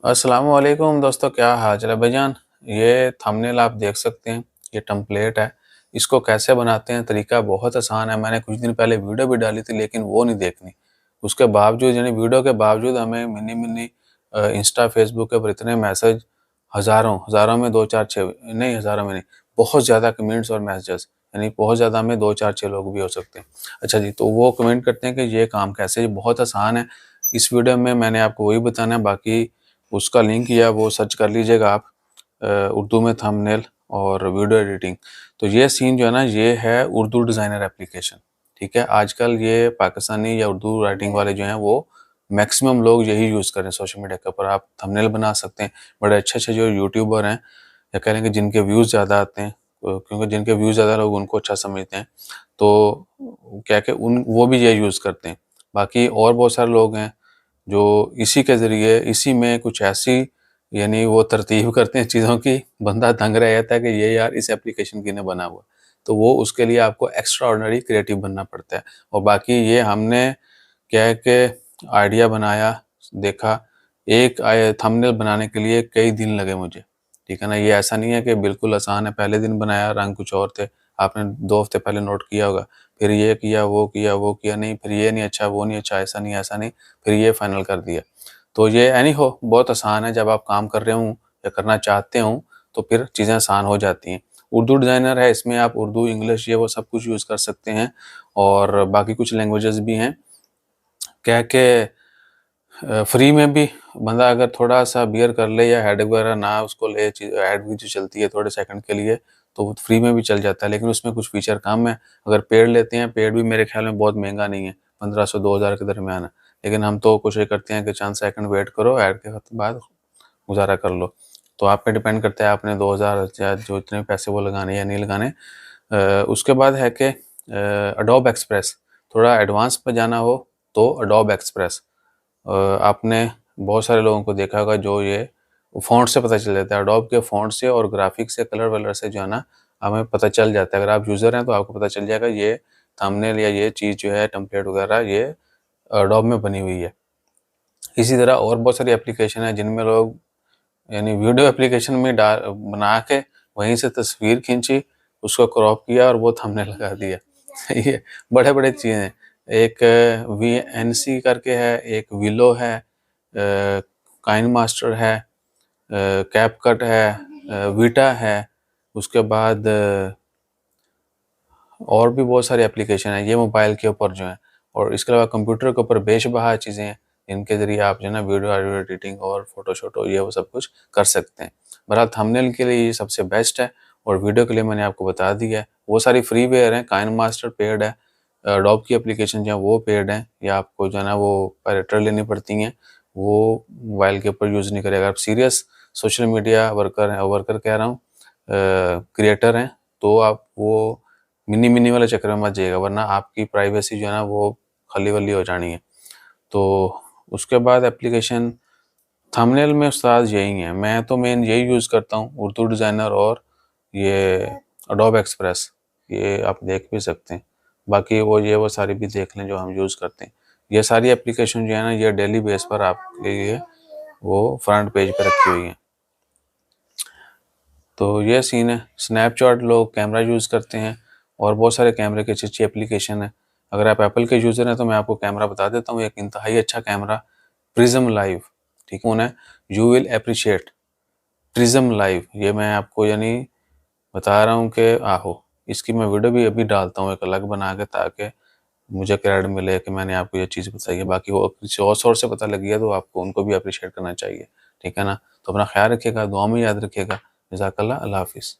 अस्सलामुअलैकुम दोस्तों, क्या हाल चाल है भाईजान। ये थंबनेल आप देख सकते हैं, ये टेम्पलेट है। इसको कैसे बनाते हैं, तरीका बहुत आसान है। मैंने कुछ दिन पहले वीडियो भी डाली थी लेकिन वो नहीं देखनी। उसके बावजूद यानी वीडियो के बावजूद हमें मिनी मिनी इंस्टा फेसबुक के ऊपर इतने मैसेज, हज़ारों हज़ारों में 2 4 6 नहीं, हज़ारों में नहीं, बहुत ज़्यादा कमेंट्स और मैसेजेस, यानी बहुत ज़्यादा में 2 4 6 लोग भी हो सकते हैं। अच्छा जी, तो वो कमेंट करते हैं कि ये काम कैसे, ये बहुत आसान है। इस वीडियो में मैंने आपको वही बताना है, बाकी उसका लिंक या वो सर्च कर लीजिएगा आप उर्दू में थंबनेल और वीडियो एडिटिंग। तो ये सीन जो है ना, ये है उर्दू डिज़ाइनर एप्लीकेशन। ठीक है, आजकल ये पाकिस्तानी या उर्दू राइटिंग वाले जो हैं वो मैक्सिमम लोग यही यूज़ कर रहे हैं सोशल मीडिया के ऊपर। आप थंबनेल बना सकते हैं। बड़े अच्छे-अच्छे जो यूट्यूबर हैं या कह लें कि जिनके व्यूज़ ज़्यादा आते हैं, क्योंकि जिनके व्यूज़ ज़्यादा लोग उनको अच्छा समझते हैं, तो क्या कि उन वो भी ये यूज़ करते हैं। बाकी और बहुत सारे लोग हैं जो इसी के ज़रिए, इसी में कुछ ऐसी यानी वो तरतीब करते हैं चीज़ों की, बंदा दंग रह जाता है कि ये यार इस एप्लीकेशन किसने बना हुआ। तो वो उसके लिए आपको एक्स्ट्रा ऑर्डिनरी क्रिएटिव बनना पड़ता है। और बाकी ये हमने क्या है कि आइडिया बनाया, देखा, एक थंबनेल बनाने के लिए कई दिन लगे मुझे। ठीक है ना, ये ऐसा नहीं है कि बिल्कुल आसान है। पहले दिन बनाया, रंग कुछ और थे, आपने 2 हफ्ते पहले नोट किया होगा। फिर ये किया, वो किया, वो किया, नहीं, फिर ये नहीं अच्छा, वो नहीं अच्छा, ऐसा नहीं, ऐसा नहीं, फिर ये फाइनल कर दिया। तो ये एनी हो बहुत आसान है। जब आप काम कर रहे हों या करना चाहते हों तो फिर चीज़ें आसान हो जाती हैं। उर्दू डिज़ाइनर है, इसमें आप उर्दू, इंग्लिश ये वो सब कुछ यूज़ कर सकते हैं और बाकी कुछ लैंग्वेजेस भी हैं। क्या कि फ्री में भी बंदा अगर थोड़ा-सा बियर कर ले या हेडेक वगैरह ना उसको ले, ऐड भी जो चलती है थोड़े सेकंड के लिए, तो वो फ्री में भी चल जाता है, लेकिन उसमें कुछ फीचर कम है। अगर पेड लेते हैं, पेड भी मेरे ख्याल में बहुत महँगा नहीं है, 1500-2000 के दरमियान है। लेकिन हम तो कोशिश करते हैं कि चंद सेकंड वेट करो, ऐड के बाद गुज़ारा कर लो। तो आप पे डिपेंड करता है आपने 2000 या जो इतने पैसे वो लगाने या नहीं लगाने। उसके बाद है कि एडोब एक्सप्रेस, थोड़ा एडवांस में जाना हो तो एडोब एक्सप्रेस। आपने बहुत सारे लोगों को देखा होगा जो ये फ़ॉन्ट से पता चल जाता है। एडोब के फ़ॉन्ट से और ग्राफ़िक्स से, कलर वलर से जो है ना, हमें पता चल जाता है। अगर आप यूज़र हैं तो आपको पता चल जाएगा ये थंबनेल या ये चीज़ जो है टेम्पलेट वगैरह ये एडोब में बनी हुई है। इसी तरह और बहुत सारी एप्लीकेशन है जिनमें लोग यानी वीडियो एप्लीकेशन में बना के वहीं से तस्वीर खींची, उसको क्रॉप किया और वो थंबनेल लगा दिया। ये बड़े-बड़े चीज़ें हैं। एक वीएनसी करके है, एक विलो है, काइन मास्टर है, कैपकट है, वीटा है, उसके बाद और भी बहुत सारी एप्लीकेशन है। ये मोबाइल के ऊपर जो है, और इसके अलावा कंप्यूटर के ऊपर बेशबहा चीज़ें हैं जिनके ज़रिए आप जो है ना वीडियो एडिटिंग और फोटो शोटो ये वो सब कुछ कर सकते हैं। बहरहाल थंबनेल के लिए ये सबसे बेस्ट है और वीडियो के लिए मैंने आपको बता दिया है। वो सारी फ्रीवेयर हैं, काइन मास्टर पेड है, एडोब की एप्लीकेशन जो है वो पेड है, या आपको जो है ना वो पैरेटल लेनी पड़ती हैं, वो मोबाइल के ऊपर यूज़ नहीं करेगा। अगर आप सीरियस सोशल मीडिया वर्कर कह रहा हूँ, क्रिएटर हैं, तो आप वो मिनी मिनी वाले चक्कर में मत जाइएगा, वरना आपकी प्राइवेसी जो है ना वो खली-वली हो जानी है। तो उसके बाद एप्लीकेशन थंबनेल में उस्ताद यही है। मैं तो मेन यही यूज़ करता हूँ, उर्दू डिज़ाइनर और ये एडोब एक्सप्रेस, ये आप देख भी सकते हैं। बाकी वो सारी भी देख लें जो हम यूज़ करते हैं। ये सारी एप्लीकेशन जो है ना, ये डेली बेस पर आपके लिए वो फ्रंट पेज पे रखी हुई हैं। तो ये सीन है। स्नैपचैट लोग कैमरा यूज़ करते हैं और बहुत सारे कैमरे की अच्छी-अच्छी एप्लीकेशन है। अगर आप एप्पल के यूज़र हैं तो मैं आपको कैमरा बता देता हूँ, एक इंतहाई अच्छा कैमरा प्रिज़्म लाइव, ठीक है, you will appreciate prism live. ये मैं आपको यानी बता रहा हूँ कि आहो! इसकी मैं वीडियो भी अभी डालता हूँ एक अलग बना के, ताकि मुझे क्रेडिट मिले कि मैंने आपको ये चीज़ बताई है। बाकी वो किसी और सोर्स से पता लगी है तो आपको उनको भी एप्रिशिएट करना चाहिए। ठीक है ना? तो अपना ख़्याल रखिएगा, दुआ में याद रखिएगा। जज़ाकल्लाह, अल्लाह हाफ़िज़।